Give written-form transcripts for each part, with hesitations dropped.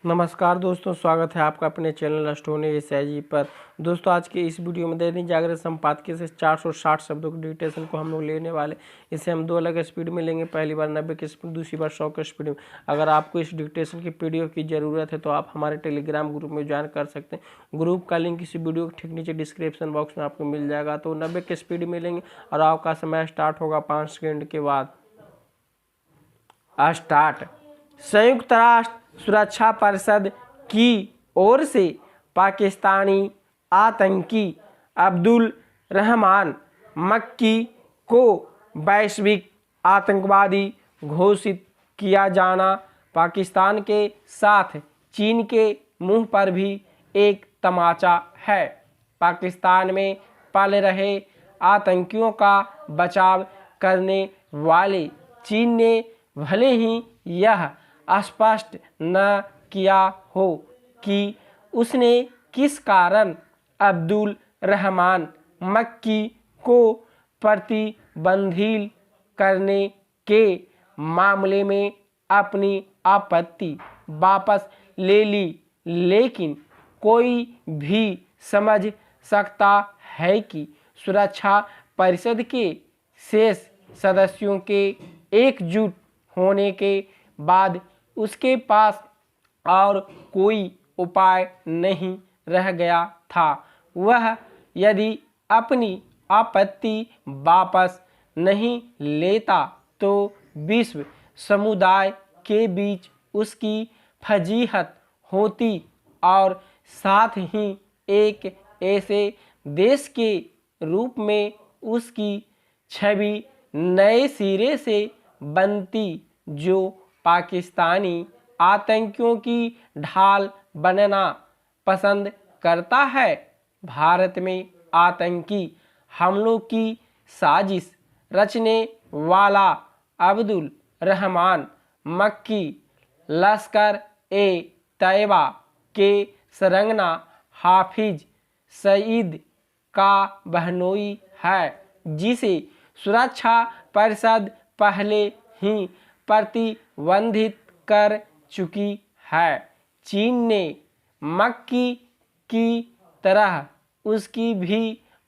नमस्कार दोस्तों, स्वागत है आपका अपने चैनल एस्ट्रोनॉमी SIG पर। दोस्तों, आज के इस वीडियो में दैनिक जागरण संपादकीय से 460 शब्दों के डिक्टेशन को हम लोग लेने वाले। इसे हम दो अलग स्पीड में लेंगे, पहली बार 90 की स्पीड, दूसरी बार 100 की स्पीड में। अगर आपको इस डिक्टेशन की PDF की ज़रूरत है तो आप हमारे टेलीग्राम ग्रुप में ज्वाइन कर सकते हैं। ग्रुप का लिंक इसी वीडियो के ठीक नीचे डिस्क्रिप्शन बॉक्स में आपको मिल जाएगा। तो 90 की स्पीड में लेंगे और आपका समय स्टार्ट होगा 5 सेकेंड के बाद। स्टार्ट। संयुक्त राष्ट्र सुरक्षा परिषद की ओर से पाकिस्तानी आतंकी अब्दुल रहमान मक्की को वैश्विक आतंकवादी घोषित किया जाना पाकिस्तान के साथ चीन के मुंह पर भी एक तमाचा है। पाकिस्तान में पल रहे आतंकियों का बचाव करने वाले चीन ने भले ही यह स्पष्ट न किया हो कि उसने किस कारण अब्दुल रहमान मक्की को प्रतिबंधित करने के मामले में अपनी आपत्ति वापस ले ली, लेकिन कोई भी समझ सकता है कि सुरक्षा परिषद के शेष सदस्यों के एकजुट होने के बाद उसके पास और कोई उपाय नहीं रह गया था। वह यदि अपनी आपत्ति वापस नहीं लेता तो विश्व समुदाय के बीच उसकी फजीहत होती और साथ ही एक ऐसे देश के रूप में उसकी छवि नए सिरे से बनती जो पाकिस्तानी आतंकियों की ढाल बनना पसंद करता है। भारत में आतंकी हमलों की साजिश रचने वाला अब्दुल रहमान मक्की लश्कर ए तैयबा के सरंगना हाफिज सईद का बहनोई है, जिसे सुरक्षा परिषद पहले ही प्रतिबंधित कर चुकी है। चीन ने मक्की की तरह उसकी भी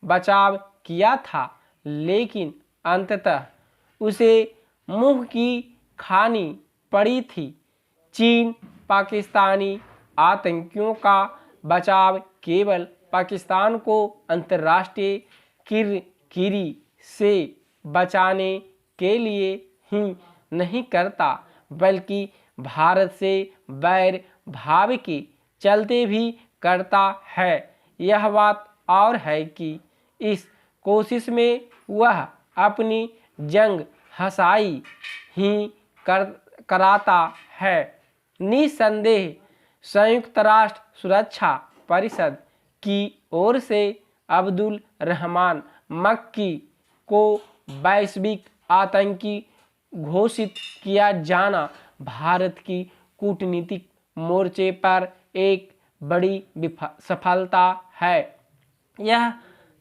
बचाव किया था, लेकिन अंततः उसे मुंह की खानी पड़ी थी। चीन पाकिस्तानी आतंकियों का बचाव केवल पाकिस्तान को अंतर्राष्ट्रीय किरकिरी से बचाने के लिए ही नहीं करता, बल्कि भारत से वैर भाव के चलते भी करता है। यह बात और है कि इस कोशिश में वह अपनी जंग हसाई ही कराता है। निसंदेह संयुक्त राष्ट्र सुरक्षा परिषद की ओर से अब्दुल रहमान मक्की को वैश्विक आतंकी घोषित किया जाना भारत की कूटनीतिक मोर्चे पर एक बड़ी सफलता है। यह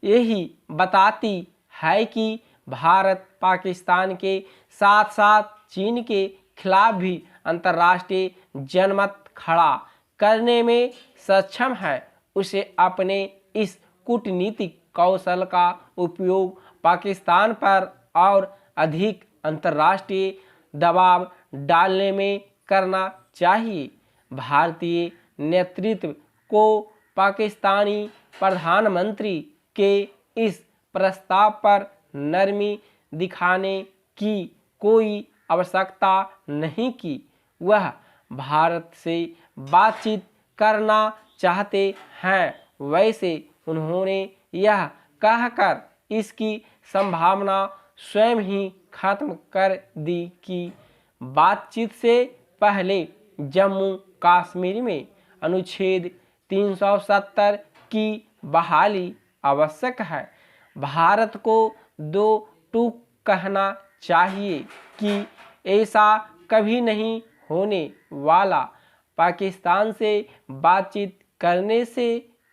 यही बताती है कि भारत पाकिस्तान के साथ साथ चीन के खिलाफ भी अंतर्राष्ट्रीय जनमत खड़ा करने में सक्षम है। उसे अपने इस कूटनीतिक कौशल का उपयोग पाकिस्तान पर और अधिक अंतर्राष्ट्रीय दबाव डालने में करना चाहिए। भारतीय नेतृत्व को पाकिस्तानी प्रधानमंत्री के इस प्रस्ताव पर नरमी दिखाने की कोई आवश्यकता नहीं की। वह भारत से बातचीत करना चाहते हैं। वैसे उन्होंने यह कहकर इसकी संभावना स्वयं ही खत्म कर दी कि बातचीत से पहले जम्मू कश्मीर में अनुच्छेद 370 की बहाली आवश्यक है। भारत को दो टूक कहना चाहिए कि ऐसा कभी नहीं होने वाला। पाकिस्तान से बातचीत करने से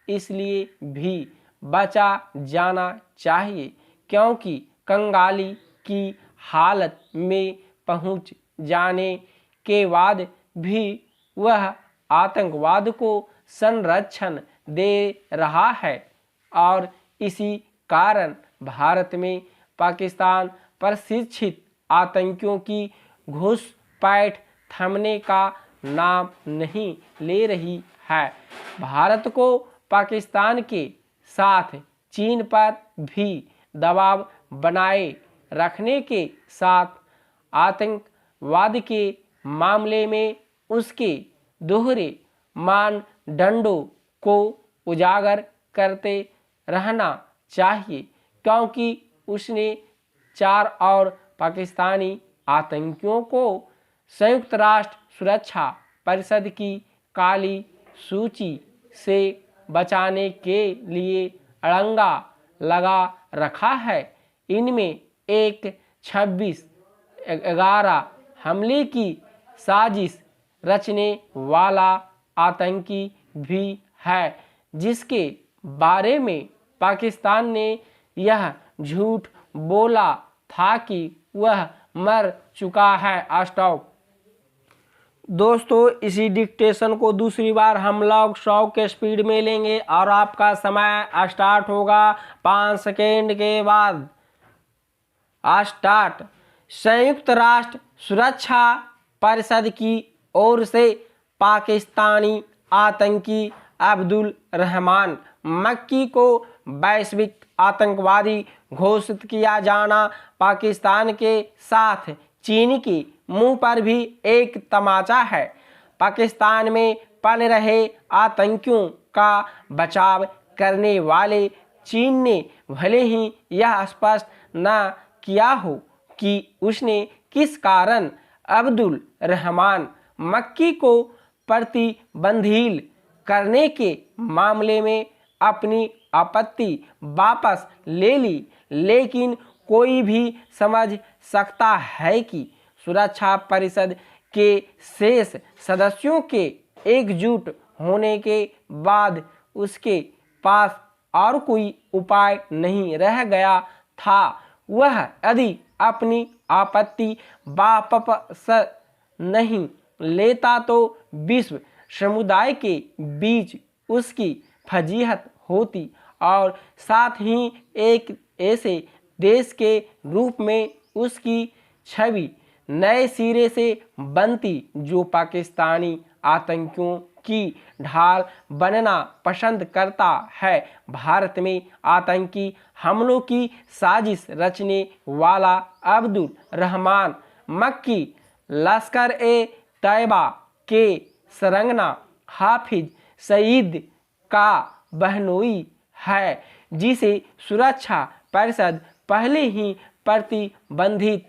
इसलिए भी बचा जाना चाहिए क्योंकि कंगाली की हालत में पहुंच जाने के बाद भी वह आतंकवाद को संरक्षण दे रहा है और इसी कारण भारत में पाकिस्तान प्रशिक्षित आतंकियों की घुसपैठ थमने का नाम नहीं ले रही है। भारत को पाकिस्तान के साथ चीन पर भी दबाव बनाए रखने के साथ आतंकवाद के मामले में उसके दोहरे मानदंडों को उजागर करते रहना चाहिए, क्योंकि उसने 4 और पाकिस्तानी आतंकियों को संयुक्त राष्ट्र सुरक्षा परिषद की काली सूची से बचाने के लिए अड़ंगा लगा रखा है। इनमें एक 26/11 हमले की साजिश रचने वाला आतंकी भी है, जिसके बारे में पाकिस्तान ने यह झूठ बोला था कि वह मर चुका है। स्टॉप। दोस्तों, इसी डिक्टेशन को दूसरी बार हम लोग 100 के स्पीड में लेंगे और आपका समय स्टार्ट होगा 5 सेकेंड के बाद। स्टार्ट। संयुक्त राष्ट्र सुरक्षा परिषद की ओर से पाकिस्तानी आतंकी अब्दुल रहमान मक्की को वैश्विक आतंकवादी घोषित किया जाना पाकिस्तान के साथ चीन की मुंह पर भी एक तमाचा है। पाकिस्तान में पल रहे आतंकियों का बचाव करने वाले चीन ने भले ही यह स्पष्ट न किया हो कि उसने किस कारण अब्दुल रहमान मक्की को प्रतिबंधित करने के मामले में अपनी आपत्ति वापस ले ली, लेकिन कोई भी समझ सकता है कि सुरक्षा परिषद के शेष सदस्यों के एकजुट होने के बाद उसके पास और कोई उपाय नहीं रह गया था। वह यदि अपनी आपत्ति वापस नहीं लेता तो विश्व समुदाय के बीच उसकी फजीहत होती और साथ ही एक ऐसे देश के रूप में उसकी छवि नए सिरे से बनती जो पाकिस्तानी आतंकियों की ढाल बनना पसंद करता है। भारत में आतंकी हमलों की साजिश रचने वाला अब्दुल रहमान मक्की लश्कर-ए-तैयबा के सरंगना हाफिज सईद का बहनोई है, जिसे सुरक्षा परिषद पहले ही प्रतिबंधित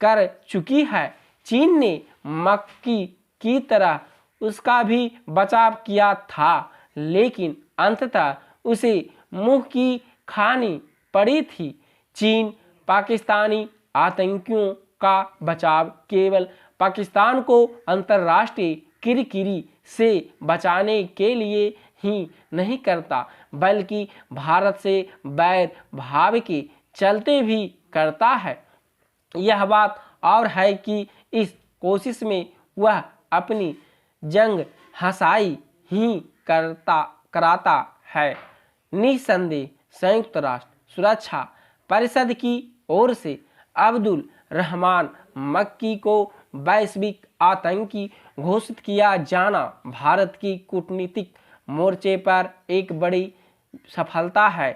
कर चुकी है। चीन ने मक्की की तरह उसका भी बचाव किया था, लेकिन अंततः उसे मुंह की खानी पड़ी थी। चीन पाकिस्तानी आतंकियों का बचाव केवल पाकिस्तान को अंतर्राष्ट्रीय किरकिरी से बचाने के लिए ही नहीं करता, बल्कि भारत से बैर भाव के चलते भी करता है। यह बात और है कि इस कोशिश में वह अपनी जंग हसाई ही कराता है। निस्संदेह संयुक्त राष्ट्र सुरक्षा परिषद की ओर से अब्दुल रहमान मक्की को वैश्विक आतंकी घोषित किया जाना भारत की कूटनीतिक मोर्चे पर एक बड़ी सफलता है।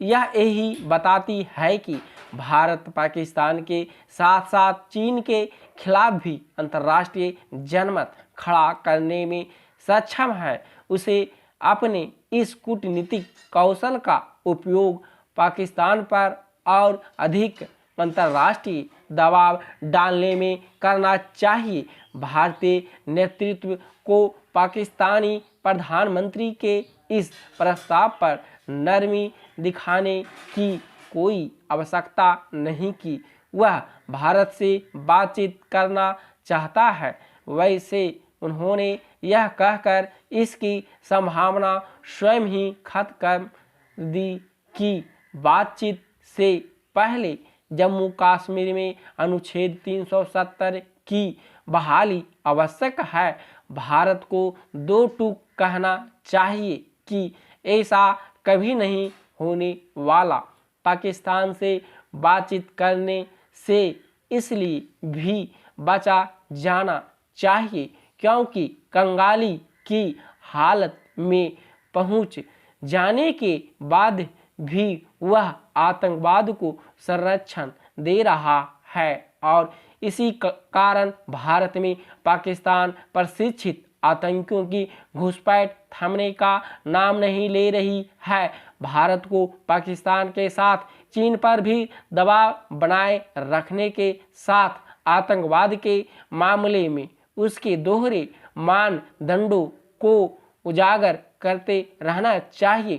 यह यही बताती है कि भारत पाकिस्तान के साथ साथ चीन के खिलाफ भी अंतर्राष्ट्रीय जनमत खड़ा करने में सक्षम है। उसे अपने इस कूटनीतिक कौशल का उपयोग पाकिस्तान पर और अधिक अंतर्राष्ट्रीय दबाव डालने में करना चाहिए। भारतीय नेतृत्व को पाकिस्तानी प्रधानमंत्री के इस प्रस्ताव पर नरमी दिखाने की कोई आवश्यकता नहीं कि वह भारत से बातचीत करना चाहता है। वैसे उन्होंने यह कहकर इसकी संभावना स्वयं ही खत्म कर दी कि बातचीत से पहले जम्मू कश्मीर में अनुच्छेद 370 की बहाली आवश्यक है। भारत को दो टूक कहना चाहिए कि ऐसा कभी नहीं होने वाला। पाकिस्तान से बातचीत करने से इसलिए भी बचा जाना चाहिए क्योंकि कंगाली की हालत में पहुंच जाने के बाद भी वह आतंकवाद को संरक्षण दे रहा है और इसी कारण भारत में पाकिस्तान प्रशिक्षित आतंकियों की घुसपैठ थमने का नाम नहीं ले रही है। भारत को पाकिस्तान के साथ चीन पर भी दबाव बनाए रखने के साथ आतंकवाद के मामले में उसके दोहरे मानदंडों को उजागर करते रहना चाहिए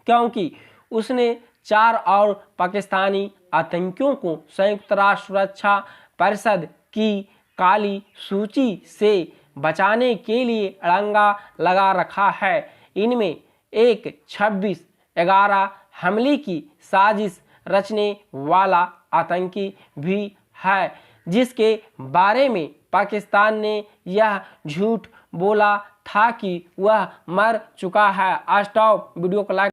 क्योंकि उसने 4 और पाकिस्तानी आतंकियों को संयुक्त राष्ट्र सुरक्षा परिषद की काली सूची से बचाने के लिए अड़ंगा लगा रखा है। इनमें एक 26/11 हमले की साजिश रचने वाला आतंकी भी है जिसके बारे में पाकिस्तान ने यह झूठ बोला था कि वह मर चुका है। आज टॉप वीडियो को लाइक